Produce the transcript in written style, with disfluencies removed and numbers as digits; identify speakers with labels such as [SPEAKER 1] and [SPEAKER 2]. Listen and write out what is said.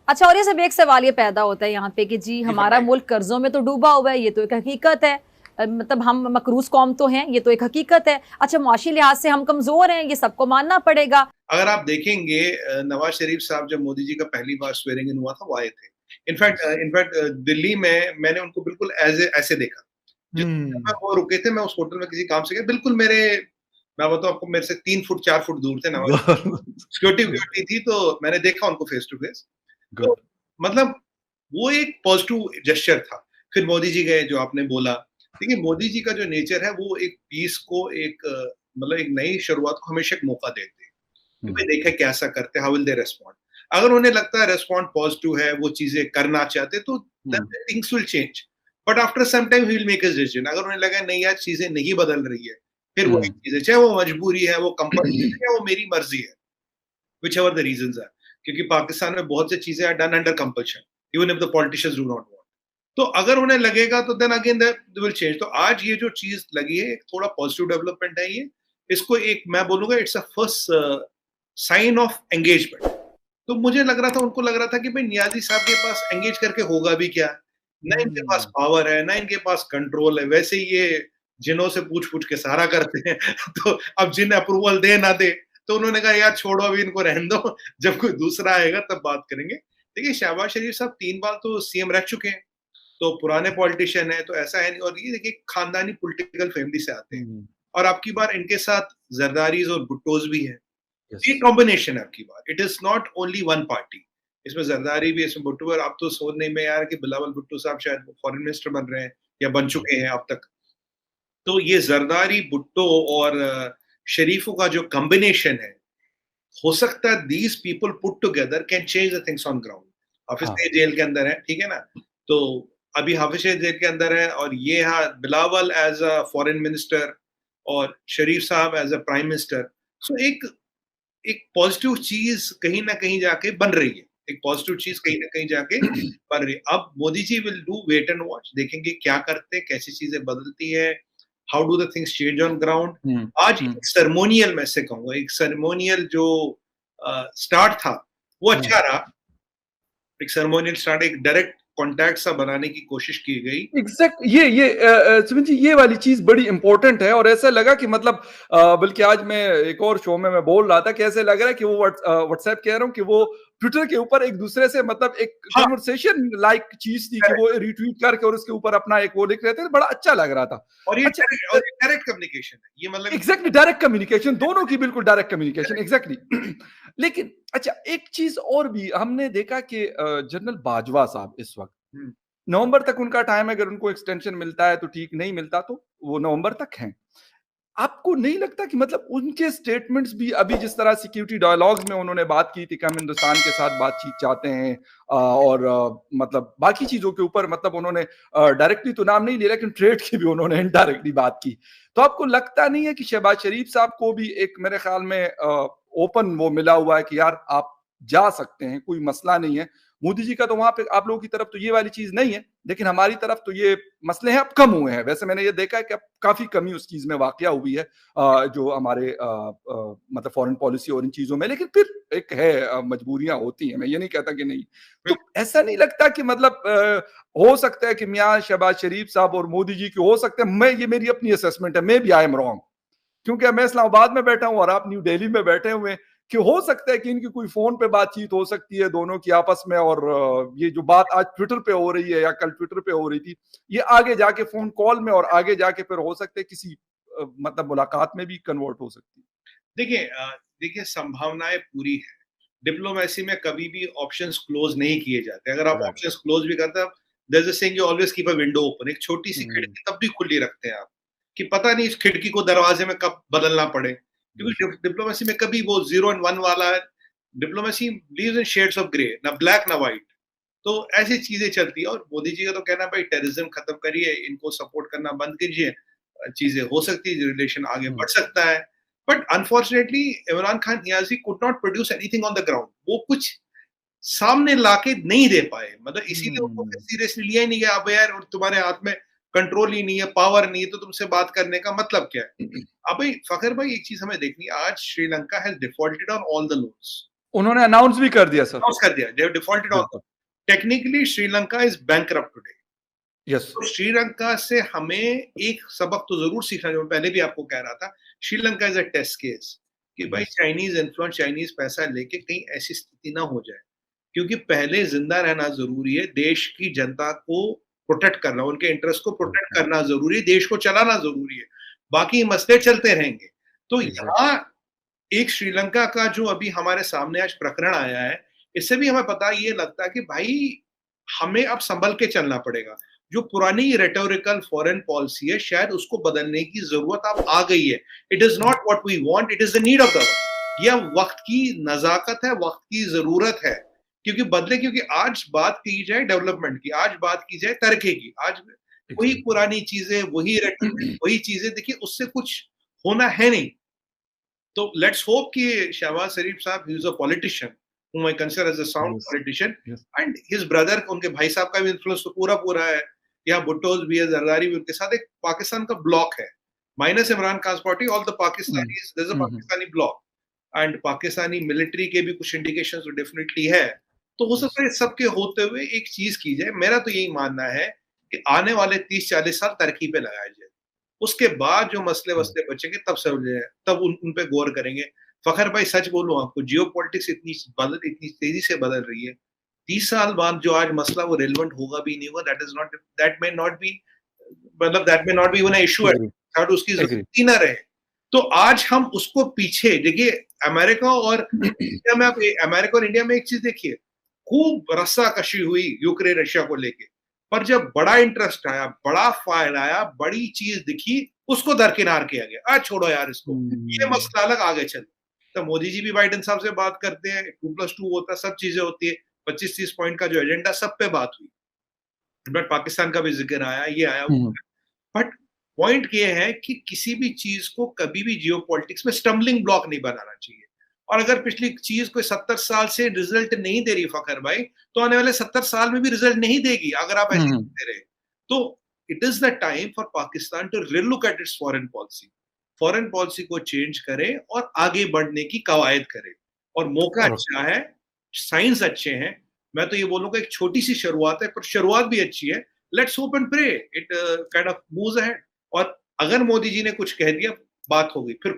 [SPEAKER 1] अच्छा, और ये सब एक सवाल ये पैदा होता है यहाँ पे कि जी हमारा मुल्क कर्जों में तो डूबा हुआ है, ये तो एक हकीकत है। मतलब हम मकरूज कौम तो हैं, ये तो एक हकीकत है। अच्छा, मुआशी लिहाज से हम कमजोर हैं, ये सबको मानना पड़ेगा।
[SPEAKER 2] अगर आप देखेंगे नवाज शरीफ साहब जब मोदी जी का पहली बार स्वेरिंग इन हुआ था वो आए थे। इनफैक्ट दिल्ली में मैंने उनको बिल्कुल ऐसे देखा। जिस होटल में वो रुके थे, मैं उस होटल में किसी काम से गया, बिल्कुल मैं बताऊं आपको, मेरे से 3 फुट 4 फुट दूर थे नवाज। सिक्योरिटी वक्योरिटी थी, तो मैंने देखा उनको फेस टू फेस। तो मतलब वो एक पॉजिटिव जेस्चर था। फिर मोदी जी गए, जो आपने बोला। देखिए, मोदी जी का जो नेचर है वो एक पीस को, एक मतलब एक नई शुरुआत को हमेशा एक मौका देते हैं कि भाई देखे कैसा करते, हाउ विल दे रेस्पॉन्ड। अगर उन्हें लगता है रेस्पॉन्ड पॉजिटिव है, वो चीजें करना चाहते, तो things will change. But after some time he will make his decision. अगर उन्हें लगा नहीं यार चीजें नहीं बदल रही है, फिर वही चीजें, चाहे वो मजबूरी है, वो कंपल्सन है, या वो मेरी मर्जी है, whichever the reasons are. क्योंकि पाकिस्तान में बहुत सी चीजें are done under compulsion, even if the politicians do not want. तो अगर उन्हें लगेगा तो then again they will change. तो आज ये जो चीज लगी है, एक थोड़ा पॉजिटिव डेवलपमेंट है ये। इसको एक मैं बोलूंगा it's a first sign of engagement. तो मुझे लग रहा था, उनको लग रहा था कि भाई नियाजी साहब के पास एंगेज करके होगा भी क्या, ना इनके पास पावर है, ना इनके पास कंट्रोल है, वैसे ही ये जिनों से पूछ पूछ के सारा करते हैं। तो अब जिन अप्रूवल दे ना दे, तो उन्होंने कहा यार छोड़ो, अभी इनको रहने दो, जब कोई दूसरा आएगा तब बात करेंगे। देखिए, शहबाज शरीफ साहब 3 बार तो सीएम रह चुके हैं, तो पुराने पॉलिटिशियन है, तो ऐसा है नहीं। और ये देखिए, खानदानी पॉलिटिकल फैमिली से आते हैं। और आपकी बार इनके साथ जरदारीज और भुट्टोज भी हैं। ये कॉम्बिनेशन है आपकी बात, it is not only one party. इसमें जरदारी भी, इसमें भुट्टो। और आप तो सोचने में यार कि बिलावल भुट्टो साहब शायद फॉरेन मिनिस्टर बन रहे हैं या बन चुके हैं अब तक। तो ये जरदारी, भुट्टो और शरीफों का जो कॉम्बिनेशन है, हो सकता है these people put together can change the things on ground. Hafiz Saeed jail के अंदर है, ठीक है ना। तो अभी हाफिज सईद जेल के अंदर है, और ये Bilawal as a foreign minister और शरीफ साहब as a prime minister. So एक एक पॉजिटिव चीज कहीं ना कहीं जाके बन रही है। एक पॉजिटिव चीज कहीं ना कहीं जाके बन रही है। अब Modi ji will do wait and watch, देखेंगे क्या करते, कैसी चीजें बदलती है, how do the things change on ground. आज एक सेरेमोनियल, मैं से कहूंगा एक सेरेमोनियल जो स्टार्ट था वो अच्छा रहा। एक सेरेमोनियल स्टार्ट, एक डायरेक्ट कॉन्टैक्ट सा बनाने की कोशिश की गई।
[SPEAKER 3] एग्जैक्ट ये सुमित जी, ये वाली चीज बड़ी इंपॉर्टेंट है। और ऐसा लगा कि मतलब बल्कि आज मैं एक और शो में मैं बोल रहा था कि ऐसे लग रहा है कि वो व्हाट्सएप कह रहा हूँ कि वो ट्विटर के ऊपर एक दूसरे से मतलब एक
[SPEAKER 2] हाँ,
[SPEAKER 3] कन्वर्सेशन लाइक चीज थी कि वो रिट्वीट करके और उसके ऊपर अपना एक वो लिख रहे थे, बड़ा अच्छा लग रहा था।
[SPEAKER 2] और ये
[SPEAKER 3] अच्छा,
[SPEAKER 2] डायरेक्ट कम्युनिकेशन है ये, मतलब
[SPEAKER 3] एग्जैक्टली डायरेक्ट कम्युनिकेशन, दोनों की बिल्कुल डायरेक्ट कम्युनिकेशन, एग्जैक्टली। लेकिन अच्छा, एक चीज और भी हमने देखा कि जनरल बाजवा साहब इस वक्त नवंबर तक उनका टाइम है, अगर उनको एक्सटेंशन मिलता है तो ठीक, नहीं मिलता तो वो नवंबर तक हैं। आपको नहीं लगता कि मतलब उनके स्टेटमेंट्स भी अभी जिस तरह सिक्योरिटी डायलॉग्स में उन्होंने बात की थी कि हम हिंदुस्तान के साथ बातचीत चाहते हैं, और मतलब बाकी चीजों के ऊपर मतलब उन्होंने डायरेक्टली तो नाम नहीं लिया लेकिन ट्रेड की भी उन्होंने इनडायरेक्टली बात की। तो आपको लगता नहीं है कि शहबाज शरीफ साहब को भी एक मेरे ख्याल में ओपन वो मिला हुआ है कि यार आप जा सकते हैं, कोई मसला नहीं है। मोदी जी का तो वहां पे आप लोगों की तरफ तो ये वाली चीज नहीं है, लेकिन हमारी तरफ तो ये मसले हैं, अब कम हुए हैं। वैसे मैंने ये देखा है कि अब काफी कमी उस चीज में वाकया हुई है, जो हमारे मतलब फॉरेन पॉलिसी और इन चीजों में। लेकिन फिर एक है, मजबूरियां होती हैं, मैं ये नहीं कहता कि नहीं। तो ऐसा नहीं लगता कि मतलब हो सकता है कि मियाँ शहबाज शरीफ साहब और मोदी जी की हो सकता है, मैं ये मेरी अपनी असेसमेंट है, maybe I am wrong, क्योंकि मैं इस्लामाबाद में बैठा हूं और आप न्यू दिल्ली में बैठे हुए हैं, कि हो सकता है कि इनकी कोई फोन पे बातचीत हो सकती है दोनों की आपस में, और ये जो बात आज ट्विटर पे हो रही है या कल ट्विटर पे हो रही थी, ये आगे जाके फोन कॉल में और आगे जाके फिर हो सकता है किसी मतलब मुलाकात में भी कन्वर्ट हो सकती है।
[SPEAKER 2] देखिए देखिए, संभावनाएं पूरी है। डिप्लोमेसी में कभी भी ऑप्शंस क्लोज नहीं किए जाते। अगर आप ऑप्शंस क्लोज भी करते हैं, there is a saying, you always keep a window open. एक छोटी सी खिड़की तब भी खुली रखते हैं आप, कि पता नहीं इस खिड़की को दरवाजे में कब बदलना पड़े। क्योंकि डिप्लोमेसी में कभी वो 0 और 1 वाला है। Diplomacy leaves in shades of grey, ना ब्लैक ना व्हाइट। तो ऐसी चीजें चलती है। और मोदी जी का तो कहना है भाई टेररिज्म खत्म करिए, इनको सपोर्ट करना बंद कीजिए, चीजें हो सकती है, रिलेशन आगे बढ़ सकता है। But unfortunately Imran Khan Niazi could not produce anything on the ground. वो कुछ सामने लाके नहीं दे पाए, मतलब इसीलिए उनको सीरियसली लिया ही नहीं गया। अब यार और तुम्हारे हाथ में कंट्रोल ही नहीं है, पावर नहीं है, तो तुमसे बात करने का मतलब क्या है। अब भाई फखर भाई, एक चीज हमें देखनी है, आज Sri Lanka has defaulted on all the loans.
[SPEAKER 3] उन्होंने अनाउंस भी कर दिया सर,
[SPEAKER 2] अनाउंस कर दिया, they defaulted on technically Sri Lanka is bankrupt today.
[SPEAKER 3] Yes,
[SPEAKER 2] तो श्रीलंका से हमें एक सबक तो जरूर सीखना, जो मैं पहले भी आपको कह रहा था, Sri Lanka is a test case कि भाई चाइनीज इन्फ्लुएंस, चाइनीज पैसा लेके कहीं ऐसी स्थिति ना हो जाए, क्योंकि पहले जिंदा रहना जरूरी है, देश की जनता को प्रोटेक्ट करना, उनके इंटरेस्ट को प्रोटेक्ट करना जरूरी है, देश को चलाना जरूरी है, बाकी मसले चलते रहेंगे। तो यहाँ एक श्रीलंका का जो अभी हमारे सामने आज प्रकरण आया है, इससे भी हमें पता ये लगता है कि भाई हमें अब संभल के चलना पड़ेगा। जो पुरानी रेटोरिकल फॉरेन पॉलिसी है, शायद उसको बदलने की जरूरत अब आ गई है। It is not what we want, it is the need of the वक्त। यह वक्त की नजाकत है, वक्त की जरूरत है, क्योंकि बदले, क्योंकि आज बात की जाए डेवलपमेंट की, आज बात की जाए तरक्की की, आज वही पुरानी चीजें, वही रेटोरिक, वही चीजें, देखिए उससे कुछ होना है नहीं। तो लेट्स होप कि शहबाज शरीफ साहब, he is a politician whom I consider as a sound politician, and his brother, उनके भाई साहब का भी इन्फ्लुएंस तो पूरा है, या भुट्टोज भी है, जरदारी भी, उनके साथ एक पाकिस्तान का ब्लॉक है, minus Imran Khan party, all the Pakistanis, there is a Pakistani block, and Pakistani military के भी कुछ इंडिकेशंस तो डेफिनेटली है। तो हो सकता है सबके होते हुए एक चीज की जाए, मेरा तो यही मानना है कि आने वाले 30-40 साल तरक्की पे लगाए जाए, उसके बाद जो मसले वसले बचेंगे तब समझे, तब उन पे गौर करेंगे। फखर भाई सच बोलूं आपको, जियो पॉलिटिक्स इतनी तेजी से बदल रही है, 30 साल बाद जो आज मसला वो रेलेवेंट होगा भी नहीं होगा, दैट मे नॉट बी, मतलब that may not be one issue है, शायद उसकी जरूरत ही ना रहे। तो आज हम उसको पीछे देखिए, अमेरिका और इंडिया में, आप अमेरिका और इंडिया में एक चीज देखिए, खूब रस्साकशी हुई यूक्रेन रशिया को लेके, पर जब बड़ा इंटरेस्ट आया, बड़ा फायदा आया, बड़ी चीज दिखी, उसको दरकिनार किया गया, छोड़ो यार इसको, ये मसला अलग, आगे चल। तो मोदी जी भी बाइडेन साहब से बात करते हैं, 2+2 होता है, सब चीजें होती है, 25-30 पॉइंट का जो एजेंडा, सब पे बात हुई, बट पाकिस्तान का भी जिक्र आया, ये आया, बट पॉइंट ये है कि किसी भी चीज को कभी भी जियो पॉलिटिक्स में स्टम्बलिंग ब्लॉक नहीं बनाना चाहिए। और अगर पिछली चीज कोई 70 साल से रिजल्ट नहीं दे रही फखर भाई, तो आने वाले 70 साल में भी रिजल्ट नहीं देगी अगर आप ऐसे करते रहे। तो it is the time for Pakistan to relook at its foreign policy को चेंज करे और आगे बढ़ने की कवायद करे, और मौका अच्छा है, साइंस अच्छे हैं। मैं तो ये बोलूंगा एक छोटी सी शुरुआत है, पर शुरुआत भी अच्छी है। Let's hope and pray it kind of moves ahead. और अगर मोदी जी ने कुछ कह दिया, बात हो गई, फिर